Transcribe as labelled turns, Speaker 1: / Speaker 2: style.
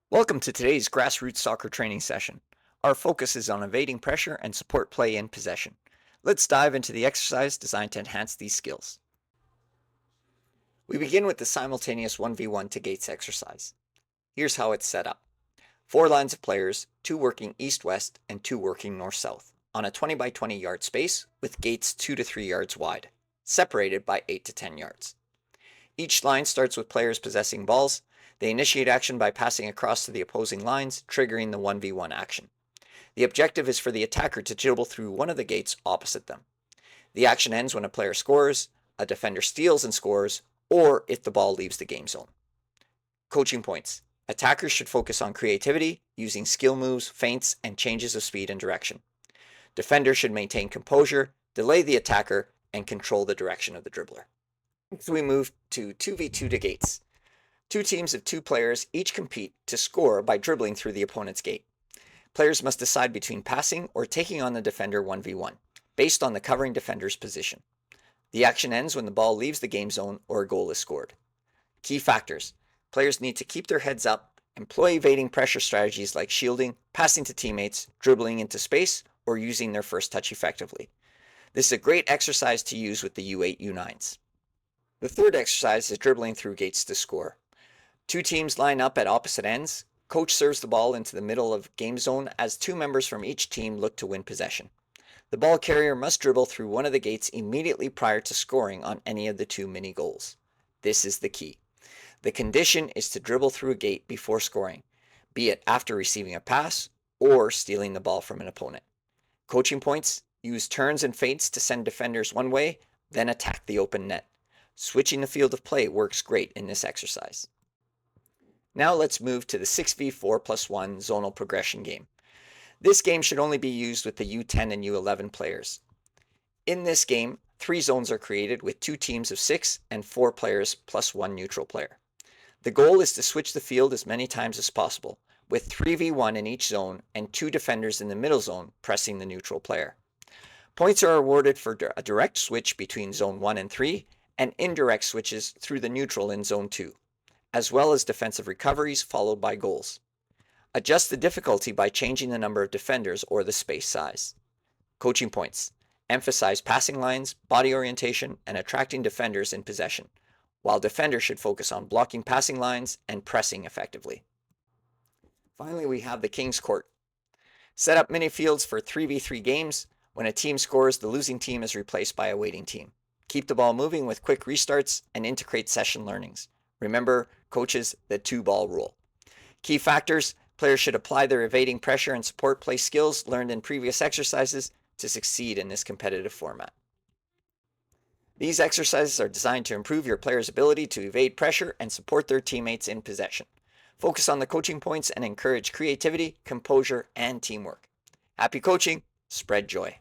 Speaker 1: Welcome to today's Grassroots soccer training session. Our focus is on evading pressure and support play in possession. Let's dive into the exercise designed to enhance these skills. We begin with the simultaneous 1v1 to gates exercise. Here's how it's set up. 4 lines of players, 2 working east-west and 2 working north-south, on a 20 by 20 yard space with gates 2 to 3 yards wide, separated by 8 to 10 yards. Each line starts with players possessing balls. They initiate action by passing across to the opposing lines, triggering the 1v1 action. The objective is for the attacker to dribble through one of the gates opposite them. The action ends when a player scores, a defender steals and scores, or if the ball leaves the game zone. Coaching points. Attackers should focus on creativity, using skill moves, feints, and changes of speed and direction. Defenders should maintain composure, delay the attacker, and control the direction of the dribbler. Next we move to 2v2 to gates. 2 teams of 2 players each compete to score by dribbling through the opponent's gate. Players must decide between passing or taking on the defender 1v1, based on the covering defender's position. The action ends when the ball leaves the game zone or a goal is scored. Key factors. Players need to keep their heads up, employ evading pressure strategies like shielding, passing to teammates, dribbling into space, or using their first touch effectively. This is a great exercise to use with the U8, U9s. The third exercise is dribbling through gates to score. 2 teams line up at opposite ends. Coach serves the ball into the middle of game zone as 2 members from each team look to win possession. The ball carrier must dribble through one of the gates immediately prior to scoring on any of the 2 mini goals. This is the key. The condition is to dribble through a gate before scoring, be it after receiving a pass or stealing the ball from an opponent. Coaching points: use turns and feints to send defenders one way, then attack the open net. Switching the field of play works great in this exercise. Now let's move to the 6v4+1 zonal progression game. This game should only be used with the U10 and U11 players. In this game, 3 zones are created with 2 teams of 6 and 4 players plus 1 neutral player. The goal is to switch the field as many times as possible, with 3v1 in each zone and 2 defenders in the middle zone pressing the neutral player. Points are awarded for a direct switch between zone 1 and 3 and indirect switches through the neutral in zone 2, as well as defensive recoveries followed by goals. Adjust the difficulty by changing the number of defenders or the space size. Coaching points: emphasize passing lines, body orientation, and attracting defenders in possession, while defenders should focus on blocking passing lines and pressing effectively. Finally, we have the King's Court. Set up mini fields for 3v3 games. When a team scores, the losing team is replaced by a waiting team. Keep the ball moving with quick restarts and integrate session learnings. Remember, coaches, the 2-ball rule. Key factors: players should apply their evading pressure and support play skills learned in previous exercises to succeed in this competitive format. These exercises are designed to improve your players' ability to evade pressure and support their teammates in possession. Focus on the coaching points and encourage creativity, composure, and teamwork. Happy coaching! Spread joy.